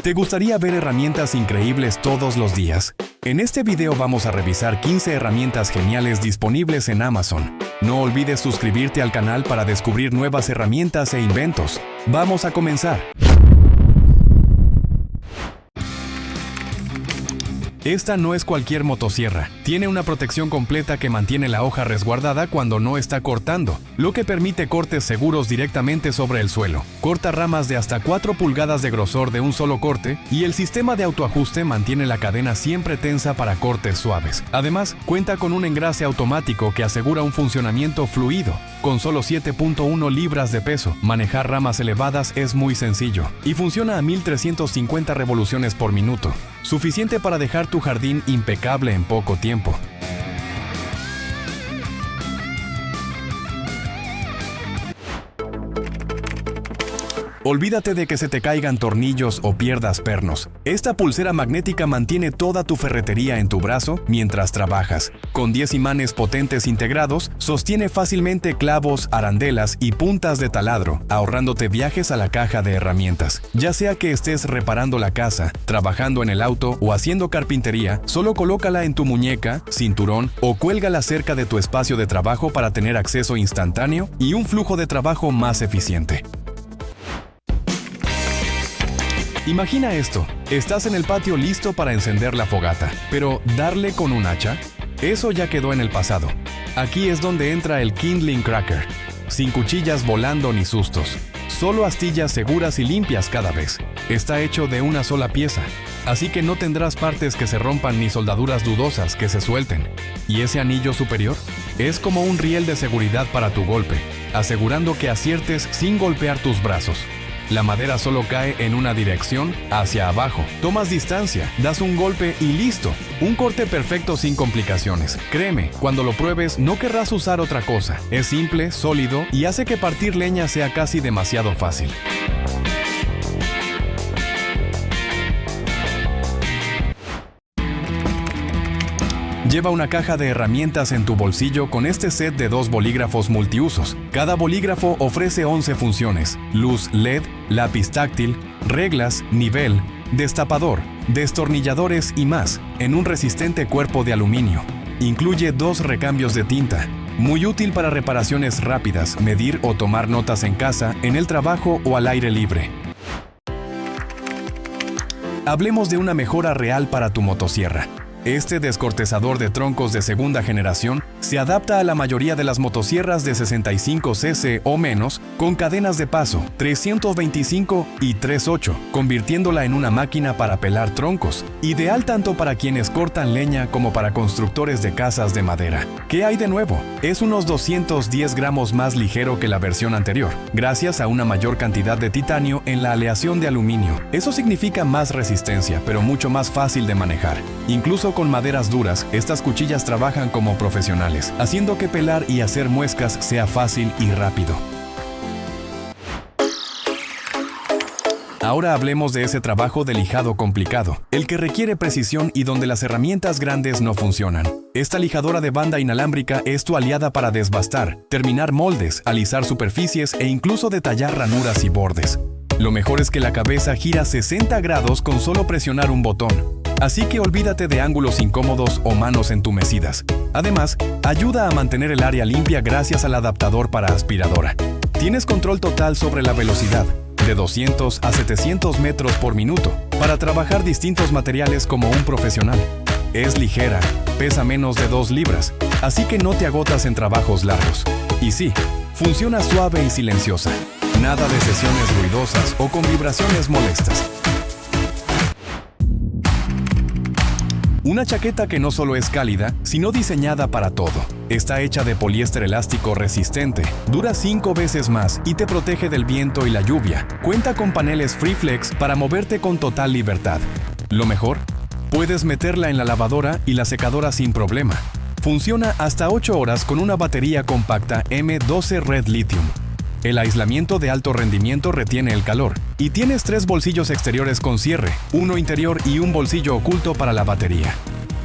¿Te gustaría ver herramientas increíbles todos los días? En este video vamos a revisar 15 herramientas geniales disponibles en Amazon. No olvides suscribirte al canal para descubrir nuevas herramientas e inventos. ¡Vamos a comenzar! Esta no es cualquier motosierra. Tiene una protección completa que mantiene la hoja resguardada cuando no está cortando, lo que permite cortes seguros directamente sobre el suelo. Corta ramas de hasta 4 pulgadas de grosor de un solo corte y el sistema de autoajuste mantiene la cadena siempre tensa para cortes suaves. Además, cuenta con un engrase automático que asegura un funcionamiento fluido. Con solo 7.1 libras de peso, manejar ramas elevadas es muy sencillo y funciona a 1350 revoluciones por minuto, suficiente para dejar tu jardín impecable en poco tiempo. Olvídate de que se te caigan tornillos o pierdas pernos. Esta pulsera magnética mantiene toda tu ferretería en tu brazo mientras trabajas. Con 10 imanes potentes integrados, sostiene fácilmente clavos, arandelas y puntas de taladro, ahorrándote viajes a la caja de herramientas. Ya sea que estés reparando la casa, trabajando en el auto o haciendo carpintería, solo colócala en tu muñeca, cinturón o cuélgala cerca de tu espacio de trabajo para tener acceso instantáneo y un flujo de trabajo más eficiente. Imagina esto, estás en el patio listo para encender la fogata, pero ¿darle con un hacha? Eso ya quedó en el pasado. Aquí es donde entra el Kindling Cracker, sin cuchillas volando ni sustos, solo astillas seguras y limpias cada vez. Está hecho de una sola pieza, así que no tendrás partes que se rompan ni soldaduras dudosas que se suelten. ¿Y ese anillo superior? Es como un riel de seguridad para tu golpe, asegurando que aciertes sin golpear tus brazos. La madera solo cae en una dirección, hacia abajo. Tomas distancia, das un golpe y listo. Un corte perfecto sin complicaciones. Créeme, cuando lo pruebes no querrás usar otra cosa. Es simple, sólido y hace que partir leña sea casi demasiado fácil. Lleva una caja de herramientas en tu bolsillo con este set de 2 bolígrafos multiusos. Cada bolígrafo ofrece 11 funciones: luz LED, lápiz táctil, reglas, nivel, destapador, destornilladores y más, en un resistente cuerpo de aluminio. Incluye 2 recambios de tinta. Muy útil para reparaciones rápidas, medir o tomar notas en casa, en el trabajo o al aire libre. Hablemos de una mejora real para tu motosierra. Este descortezador de troncos de segunda generación se adapta a la mayoría de las motosierras de 65 cc o menos con cadenas de paso 325 y 3.8, convirtiéndola en una máquina para pelar troncos, ideal tanto para quienes cortan leña como para constructores de casas de madera. ¿Qué hay de nuevo? Es unos 210 gramos más ligero que la versión anterior, gracias a una mayor cantidad de titanio en la aleación de aluminio. Eso significa más resistencia, pero mucho más fácil de manejar. Incluso con maderas duras, estas cuchillas trabajan como profesionales, haciendo que pelar y hacer muescas sea fácil y rápido. Ahora hablemos de ese trabajo de lijado complicado, el que requiere precisión y donde las herramientas grandes no funcionan. Esta lijadora de banda inalámbrica es tu aliada para desbastar, terminar moldes, alisar superficies e incluso detallar ranuras y bordes. Lo mejor es que la cabeza gira 60 grados con solo presionar un botón. Así que olvídate de ángulos incómodos o manos entumecidas. Además, ayuda a mantener el área limpia gracias al adaptador para aspiradora. Tienes control total sobre la velocidad, de 200 a 700 metros por minuto, para trabajar distintos materiales como un profesional. Es ligera, pesa menos de 2 libras, así que no te agotas en trabajos largos. Y sí, funciona suave y silenciosa. Nada de sesiones ruidosas o con vibraciones molestas. Una chaqueta que no solo es cálida, sino diseñada para todo. Está hecha de poliéster elástico resistente, dura 5 veces más y te protege del viento y la lluvia. Cuenta con paneles FreeFlex para moverte con total libertad. Lo mejor, puedes meterla en la lavadora y la secadora sin problema. Funciona hasta 8 horas con una batería compacta M12 Red Lithium. El aislamiento de alto rendimiento retiene el calor y tienes 3 bolsillos exteriores con cierre, uno interior y un bolsillo oculto para la batería.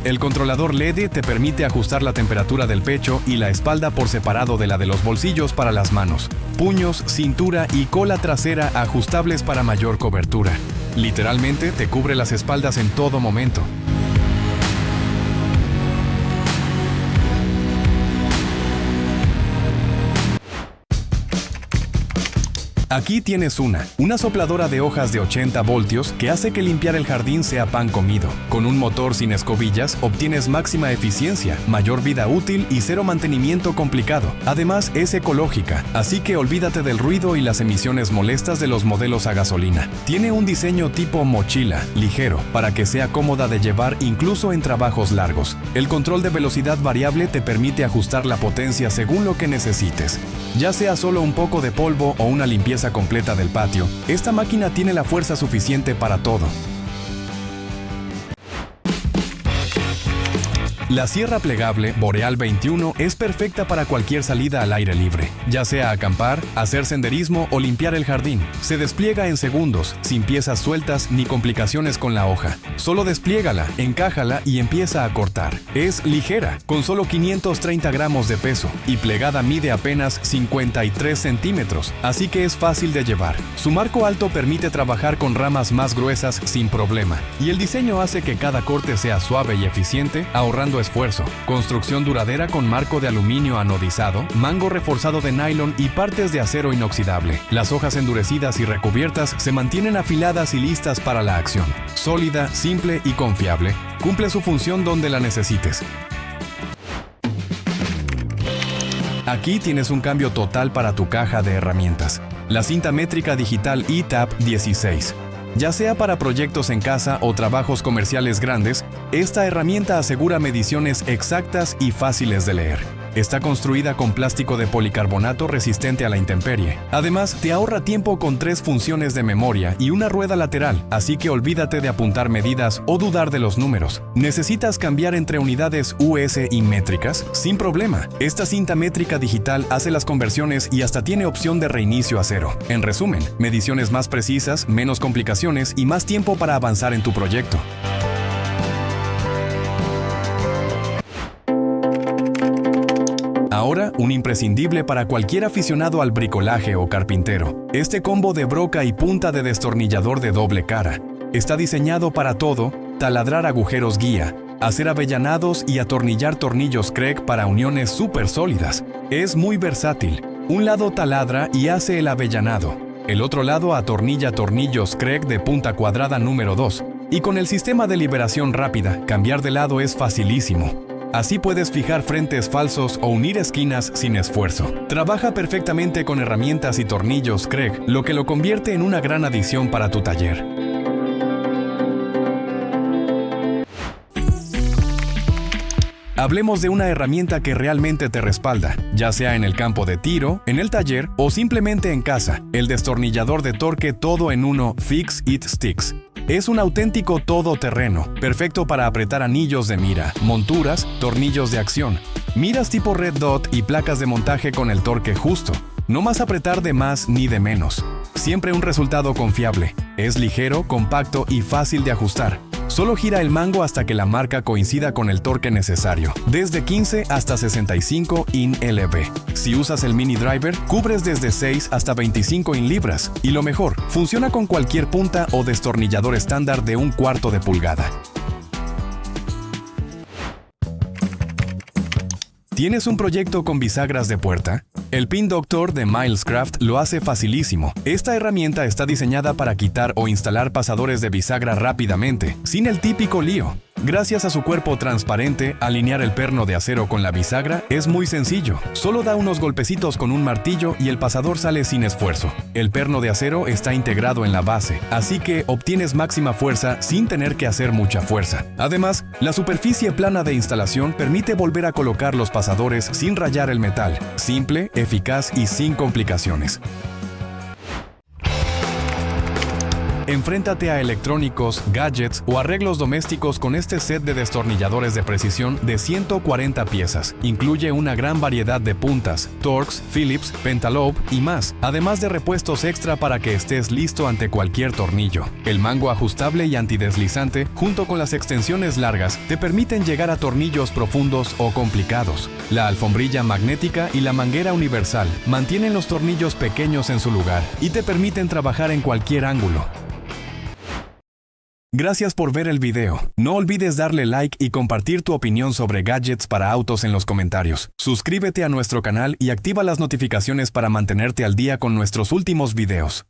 El controlador LED te permite ajustar la temperatura del pecho y la espalda por separado de la de los bolsillos para las manos, puños, cintura y cola trasera ajustables para mayor cobertura. Literalmente te cubre las espaldas en todo momento. Aquí tienes una sopladora de hojas de 80 voltios que hace que limpiar el jardín sea pan comido. Con un motor sin escobillas obtienes máxima eficiencia, mayor vida útil y cero mantenimiento complicado. Además es ecológica, así que olvídate del ruido y las emisiones molestas de los modelos a gasolina. Tiene un diseño tipo mochila, ligero, para que sea cómoda de llevar incluso en trabajos largos. El control de velocidad variable te permite ajustar la potencia según lo que necesites. Ya sea solo un poco de polvo o una limpieza completa del patio, esta máquina tiene la fuerza suficiente para todo. La sierra plegable Boreal 21 es perfecta para cualquier salida al aire libre, ya sea acampar, hacer senderismo o limpiar el jardín. Se despliega en segundos, sin piezas sueltas ni complicaciones con la hoja. Solo despliégala, encájala y empieza a cortar. Es ligera, con solo 530 gramos de peso, y plegada mide apenas 53 centímetros, así que es fácil de llevar. Su marco alto permite trabajar con ramas más gruesas sin problema, y el diseño hace que cada corte sea suave y eficiente, ahorrando esfuerzo. Construcción duradera con marco de aluminio anodizado, mango reforzado de nylon y partes de acero inoxidable. Las hojas endurecidas y recubiertas se mantienen afiladas y listas para la acción. Sólida, simple y confiable. Cumple su función donde la necesites. Aquí tienes un cambio total para tu caja de herramientas. La cinta métrica digital ETAP 16. Ya sea para proyectos en casa o trabajos comerciales grandes, esta herramienta asegura mediciones exactas y fáciles de leer. Está construida con plástico de policarbonato resistente a la intemperie. Además, te ahorra tiempo con 3 funciones de memoria y una rueda lateral, así que olvídate de apuntar medidas o dudar de los números. ¿Necesitas cambiar entre unidades US y métricas? Sin problema. Esta cinta métrica digital hace las conversiones y hasta tiene opción de reinicio a cero. En resumen, mediciones más precisas, menos complicaciones y más tiempo para avanzar en tu proyecto. Ahora, un imprescindible para cualquier aficionado al bricolaje o carpintero. Este combo de broca y punta de destornillador de doble cara. Está diseñado para todo: taladrar agujeros guía, hacer avellanados y atornillar tornillos Kreg para uniones súper sólidas. Es muy versátil. Un lado taladra y hace el avellanado. El otro lado atornilla tornillos Kreg de punta cuadrada número 2. Y con el sistema de liberación rápida, cambiar de lado es facilísimo. Así puedes fijar frentes falsos o unir esquinas sin esfuerzo. Trabaja perfectamente con herramientas y tornillos Kreg, lo que lo convierte en una gran adición para tu taller. Hablemos de una herramienta que realmente te respalda, ya sea en el campo de tiro, en el taller o simplemente en casa: el destornillador de torque todo en uno Fix It Sticks. Es un auténtico todoterreno, perfecto para apretar anillos de mira, monturas, tornillos de acción, miras tipo Red Dot y placas de montaje con el torque justo. No más apretar de más ni de menos. Siempre un resultado confiable. Es ligero, compacto y fácil de ajustar. Solo gira el mango hasta que la marca coincida con el torque necesario, desde 15 hasta 65 in lb. Si usas el mini driver, cubres desde 6 hasta 25 in libras. Y lo mejor, funciona con cualquier punta o destornillador estándar de 1/4 de pulgada. ¿Tienes un proyecto con bisagras de puerta? El Pin Doctor de Milescraft lo hace facilísimo. Esta herramienta está diseñada para quitar o instalar pasadores de bisagra rápidamente, sin el típico lío. Gracias a su cuerpo transparente, alinear el perno de acero con la bisagra es muy sencillo. Solo da unos golpecitos con un martillo y el pasador sale sin esfuerzo. El perno de acero está integrado en la base, así que obtienes máxima fuerza sin tener que hacer mucha fuerza. Además, la superficie plana de instalación permite volver a colocar los pasadores sin rayar el metal. Simple, eficaz y sin complicaciones. Enfréntate a electrónicos, gadgets o arreglos domésticos con este set de destornilladores de precisión de 140 piezas. Incluye una gran variedad de puntas, Torx, Phillips, Pentalobe y más, además de repuestos extra para que estés listo ante cualquier tornillo. El mango ajustable y antideslizante, junto con las extensiones largas, te permiten llegar a tornillos profundos o complicados. La alfombrilla magnética y la manguera universal mantienen los tornillos pequeños en su lugar y te permiten trabajar en cualquier ángulo. Gracias por ver el video. No olvides darle like y compartir tu opinión sobre gadgets para autos en los comentarios. Suscríbete a nuestro canal y activa las notificaciones para mantenerte al día con nuestros últimos videos.